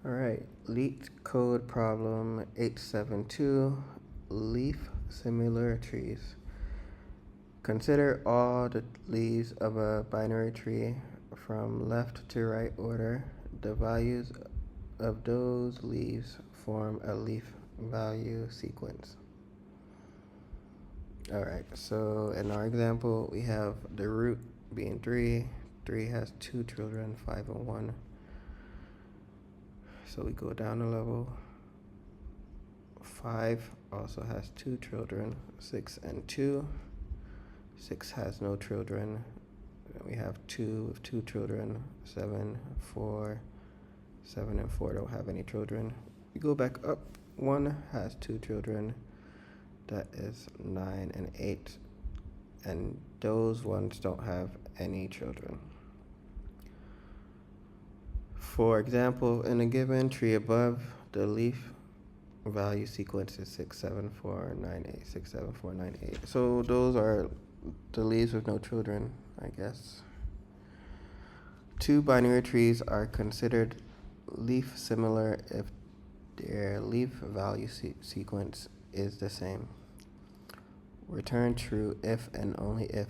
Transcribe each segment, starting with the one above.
All right, LeetCode problem 872, leaf similar trees. Consider all the leaves of a binary tree from left to right order. The values of those leaves form a leaf value sequence. All right, so in our example, we have the root being 3. 3 has 2 children, 5 and 1. So we go down a level. 5 also has 2 children, 6 and 2. 6 has no children. We have 2 with 2 children, 7, 4. 7 and 4 don't have any children. We go back up. 1 has 2 children. That is 9 and 8. And those ones don't have any children. For example, in a given tree above, the leaf value sequence is 6, 7, 4, 9, 8, 6, 7, 4, 9, 8. So those are the leaves with no children, I guess. 2 binary trees are considered leaf similar if their leaf value sequence is the same. Return true if and only if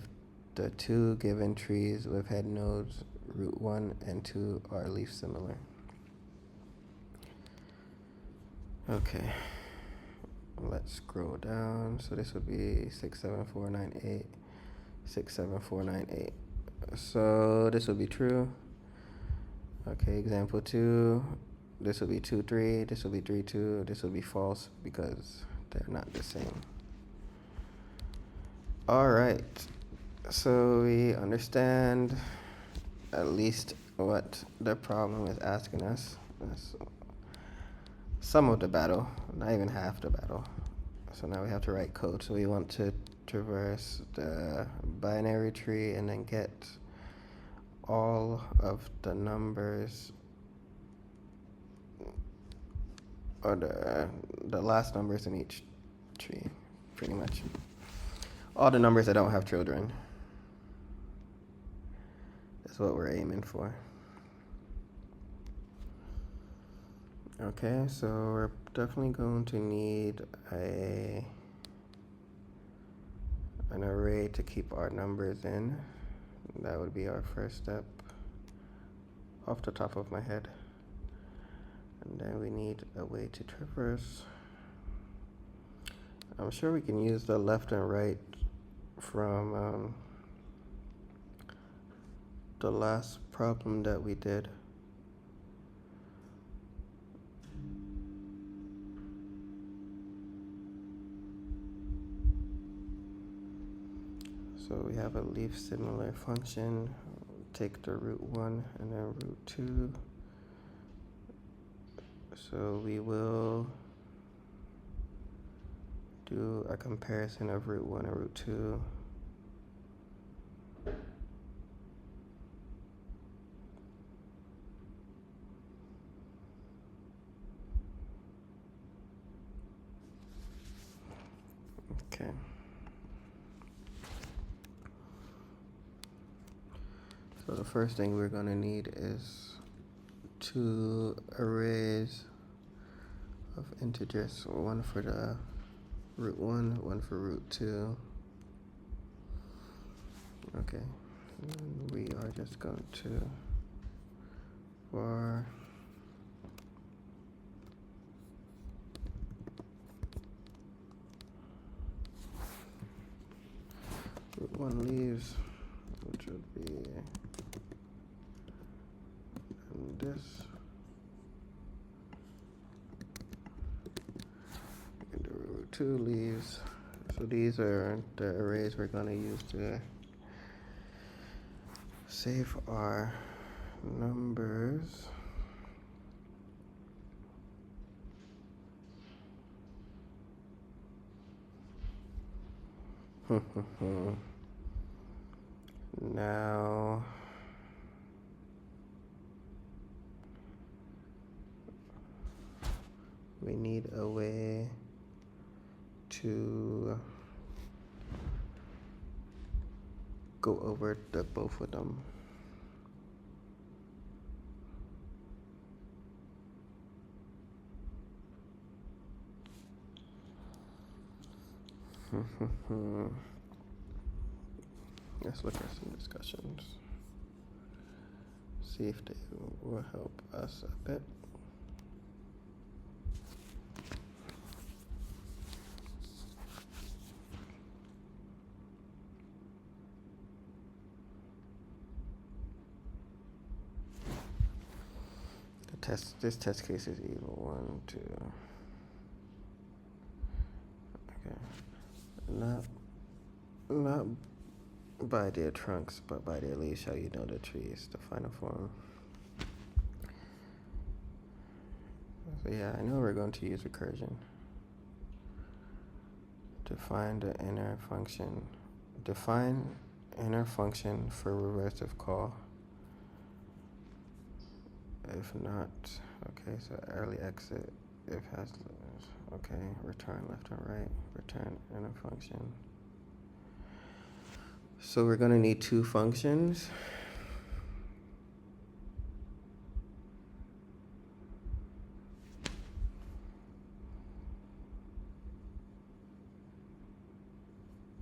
the 2 given trees with head nodes root 1 and 2 are leaf similar. Okay, let's scroll down. So this would be 6, 7, 4, 9, 8. 6, 7, 4, 9, 8. So this would be true. Okay, example 2. This will be 2, 3. This will be 3, 2. This will be false because they're not the same. All right, so we understand at least what the problem is asking us. That's some of the battle, not even half the battle. So now we have to write code. So we want to traverse the binary tree and then get all of the numbers, or the last numbers in each tree, pretty much. All the numbers that don't have children. That's what we're aiming for. Okay, so we're definitely going to need an array to keep our numbers in. That would be our first step off the top of my head. And then we need a way to traverse. I'm sure we can use the left and right from the last problem that we did. So we have a leaf similar function. Take the root 1 and then root 2. So we will do a comparison of root 1 and root 2. Okay. So the first thing we're going to need is 2 arrays of integers, one for the root 1, one for root 2. Okay, and we are just going to var root 1 leaves, which would be this. We can do root 2 leaves. So these are the arrays we're going to use to save our numbers. Now we need a way to go over the both of them. Let's look at some discussions. See if they will help us a bit. This test case is evil. 1, 2. Okay. Not by their trunks, but by their leaves shall you know the trees, the final form. So yeah, I know we're going to use recursion. Define the inner function. Define inner function for recursive call. If not, okay, so early exit, if has, okay, return left and right, return inner function. So we're gonna need two functions.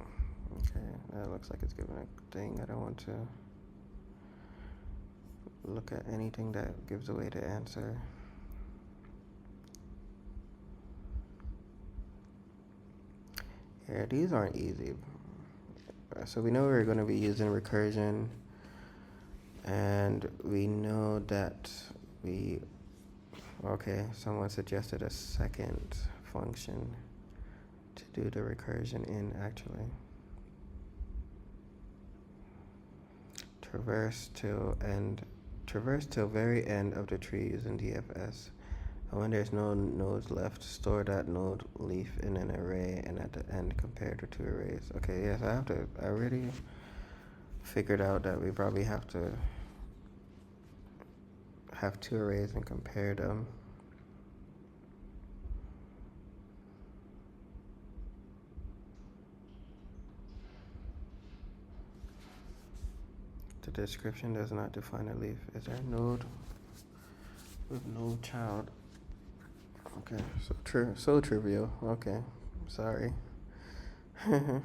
Okay, that looks like it's giving a thing. I don't want to look at anything that gives away the answer. Yeah, these aren't easy. So we know we're going to be using recursion, and we know that someone suggested a second function to do the recursion in, actually. Traverse till very end of the tree using DFS. And when there's no nodes left, store that node leaf in an array, and at the end compare the two arrays. Okay, yes, I already figured out that we probably have to have two arrays and compare them. The description does not define a leaf. Is there a node with no child? Okay, so trivial. Okay, sorry. Okay.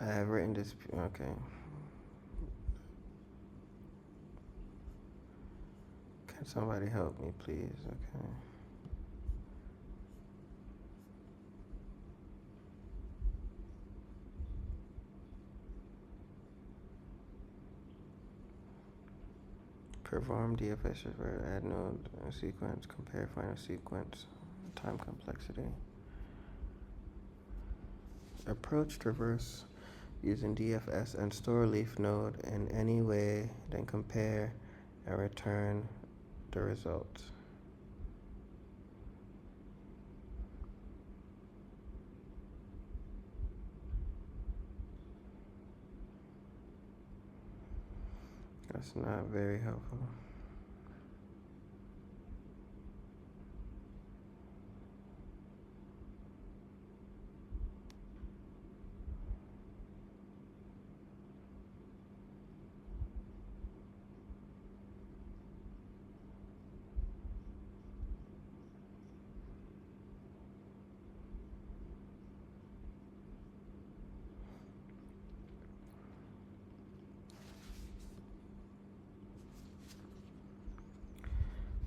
I have written this. Okay. Can somebody help me, please? Okay. Perform DFS for add node sequence, compare final sequence, time complexity. Approach traverse using DFS and store leaf node in any way, then compare and return the results. That's not very helpful.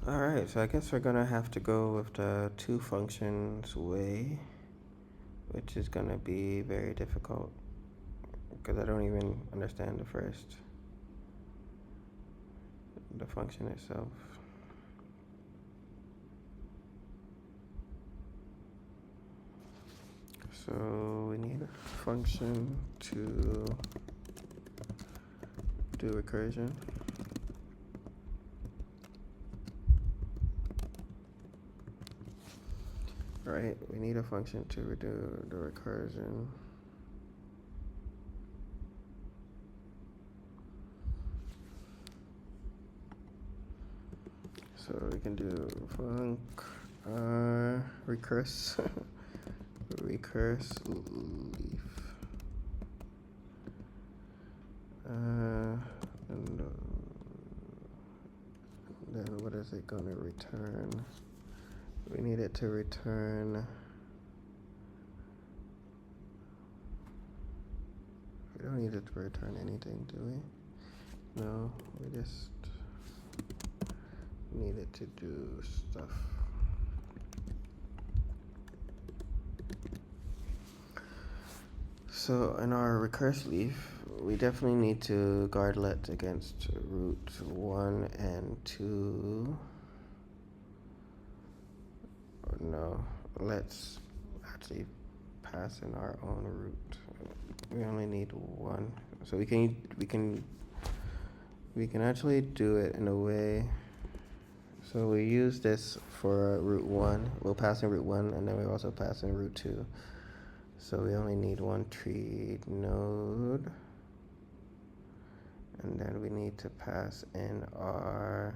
Alright, so I guess we're gonna have to go with the two functions way, which is gonna be very difficult because I don't even understand the function itself. So we need a function to do recursion. Right, we need a function to do the recursion. So we can do func recurse recurse leaf. And then what is it going to return? We need it to return. We don't need it to return anything, do we? No, we just need it to do stuff. So in our recurse leaf, we definitely need to guard let against root 1 and 2. Or no, let's actually pass in our own root. We only need 1, so we can actually do it in a way. So we use this for root 1. We'll pass in root 1, and then we also pass in root 2. So we only need one tree node, and then we need to pass in our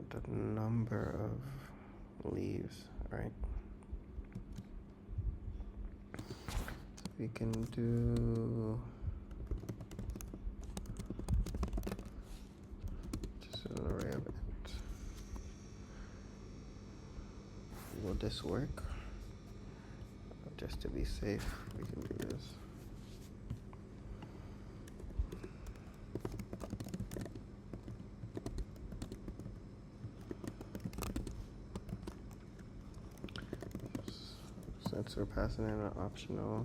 the number of leaves, right? We can do just an array of it. Will this work? Just to be safe, we can do this. Since we're passing in an optional,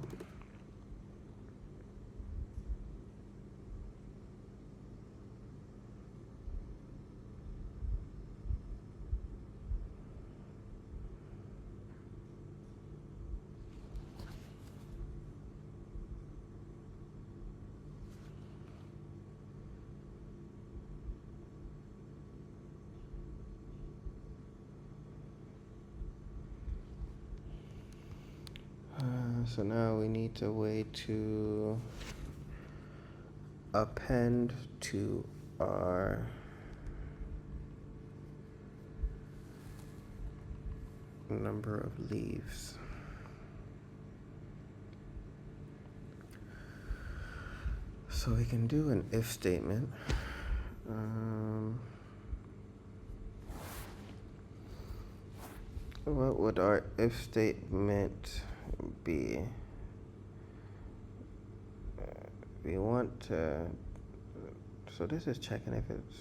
so now we need a way to append to our number of leaves. So we can do an if statement. What would our if statement be? We want to, so this is checking if it's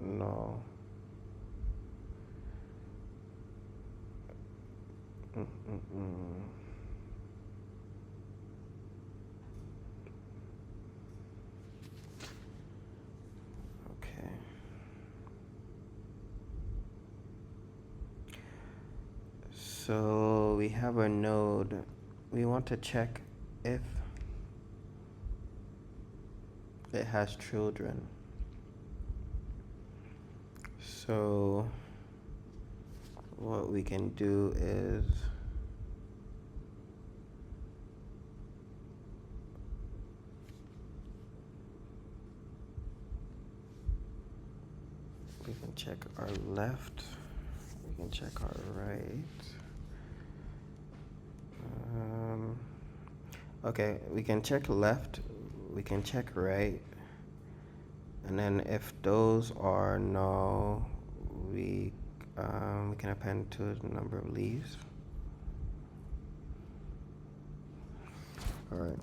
null. Okay. So we have a node. We want to check if it has children. So what we can do is we can check our left, we can check our right. Okay, we can check left, we can check right, and then if those are null, we can append to the number of leaves. All right.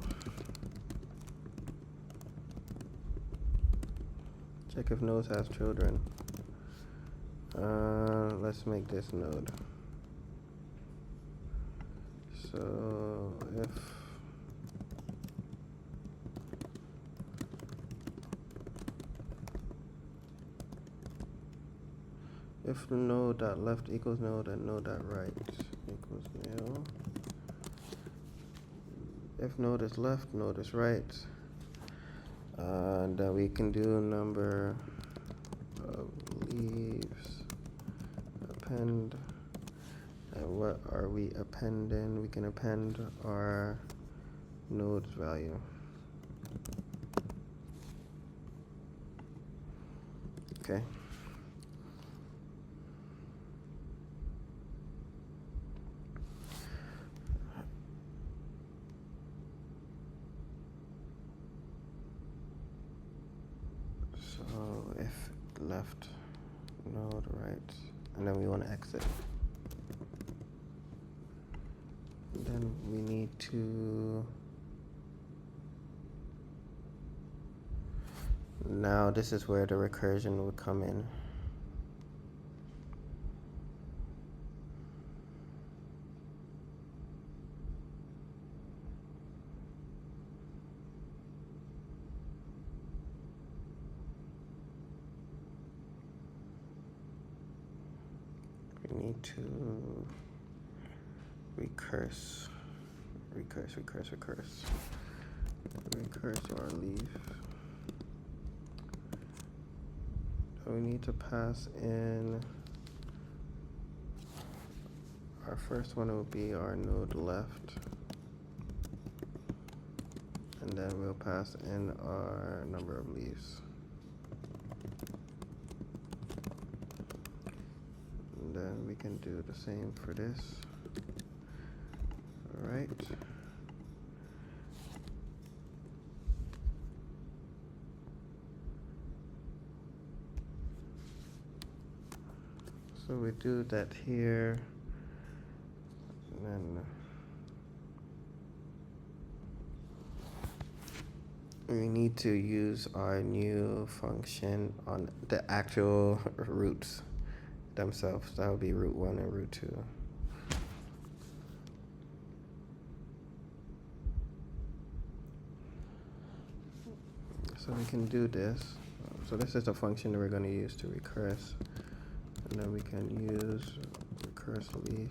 Check if nodes have children. Let's make this node. So if the node dot left equals nil, then node dot right equals nil. If node is left, node is right. Then we can do number of leaves, append. And what are we appending? We can append our node's value. Okay. left, node right, and then we want to exit. And then we need to, now this is where the recursion would come in. We need to recurse our leaf. So we need to pass in, our first one will be our node left, and then we'll pass in our number of leaves. And then we can do the same for this. All right. So we do that here, and then we need to use our new function on the actual roots themselves. That would be root 1 and root 2. So we can do this. So this is the function that we're going to use to recurse. And then we can use recurse leaf.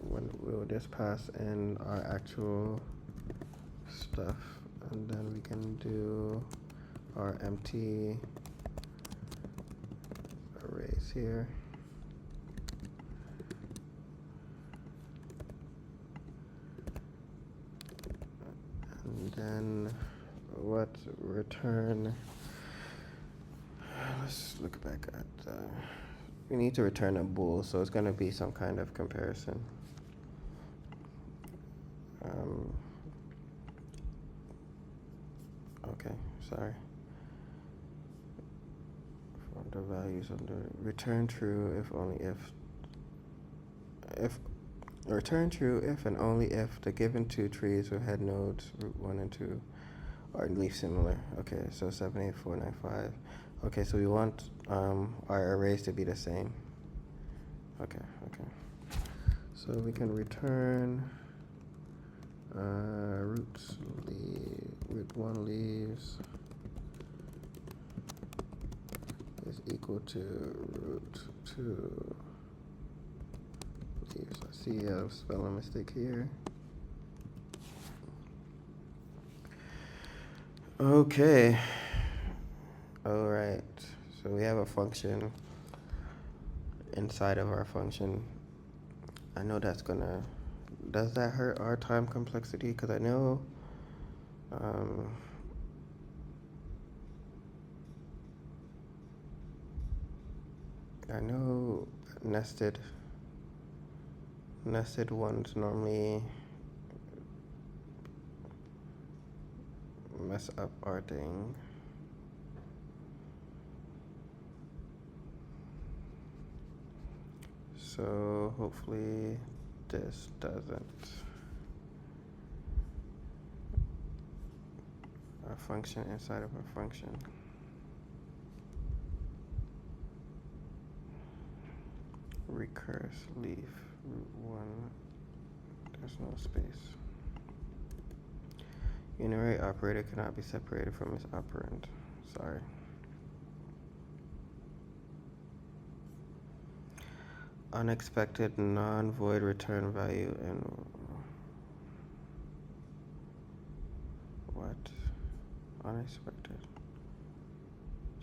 When we'll just pass in our actual stuff, and then we can do our empty arrays here. And then what return, let's look back at, we need to return a bool, so it's going to be some kind of comparison. Okay, sorry. For the values of the return true if only if return true if and only if the given two trees with head nodes root 1 and 2 are leaf similar. Okay, so 7, 8, 4, 9, 5. Okay, so we want our arrays to be the same. Okay. So we can return root 1 leaves is equal to root 2 leaves. I see a spelling mistake here. Okay. All right. So we have a function inside of our function. I know that's gonna, does that hurt our time complexity? Because I know nested ones normally mess up our thing. So hopefully this doesn't. Our function inside of our function. Recurse leaf root 1. There's no space. Unary operator cannot be separated from its operand. Sorry. Unexpected non-void return value and what? Unexpected.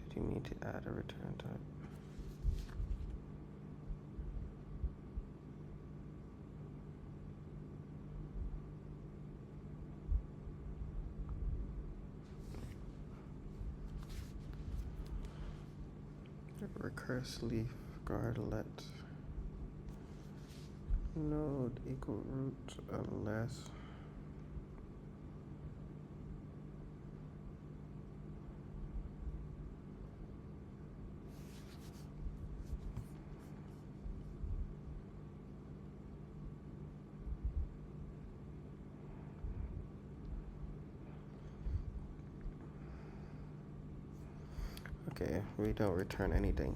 Did you need to add a return type? Recurse leaf guardlet node equal root unless Okay, we don't return anything.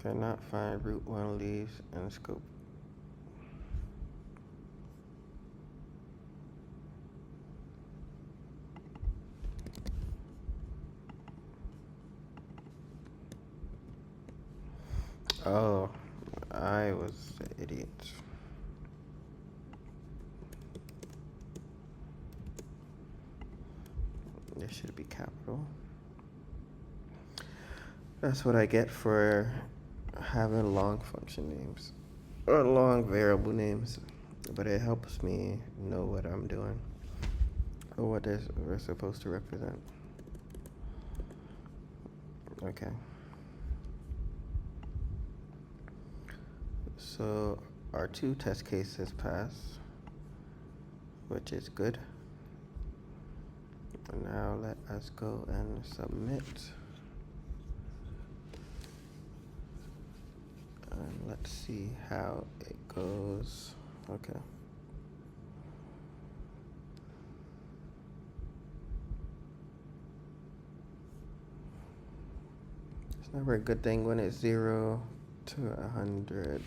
Cannot find root 1 leaves in scope. Oh, I was an idiot. This should be capital. That's what I get for having long function names or long variable names, but it helps me know what I'm doing or what we're supposed to represent. Okay. So our 2 test cases pass, which is good. Now let us go and submit. And let's see how it goes. Okay. It's never a good thing when it's 0 to 100%.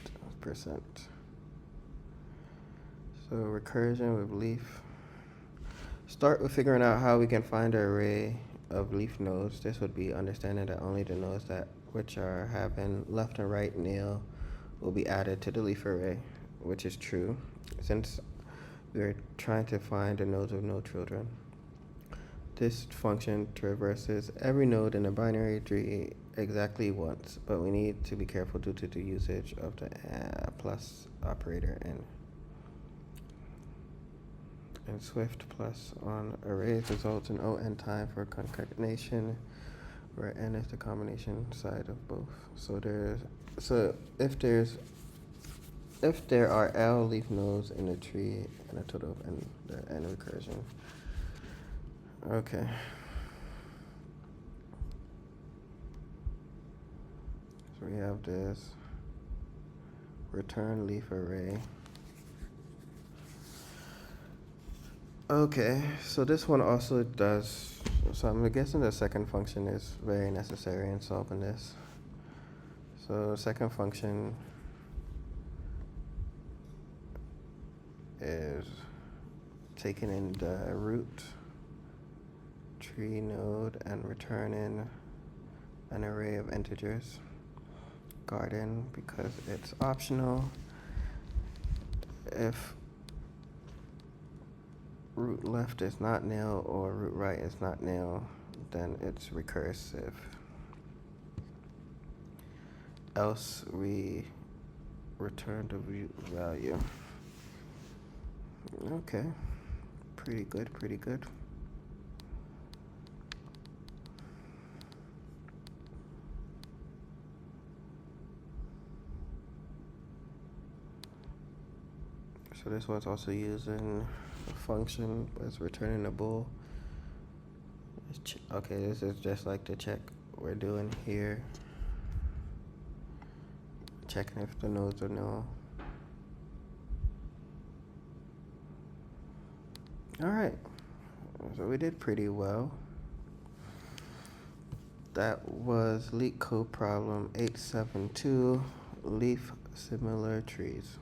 So recursion with leaf. Start with figuring out how we can find an array of leaf nodes. This would be understanding that only the nodes that which are having left and right nail will be added to the leaf array, which is true since we're trying to find the nodes with no children. This function traverses every node in a binary tree exactly once, but we need to be careful due to the usage of the plus operator and Swift plus on arrays results in O(n) time for concatenation, where n is the combination side of both. So if there are L leaf nodes in a tree and a total of n, there are n recursion. Okay. So we have this return leaf array. Okay, so this one also does, so I'm guessing the second function is very necessary in solving this. So second function is taking in the root tree node and returning an array of integers. Garden, because it's optional. If root left is not nil or root right is not nil, then it's recursive. Else we return the root value. Okay, pretty good, pretty good. So this one's also using a function, but it's returning a bool. Okay, this is just like the check we're doing here. Checking if the nodes are null. All right, so we did pretty well. That was LeetCode problem 872, leaf similar trees.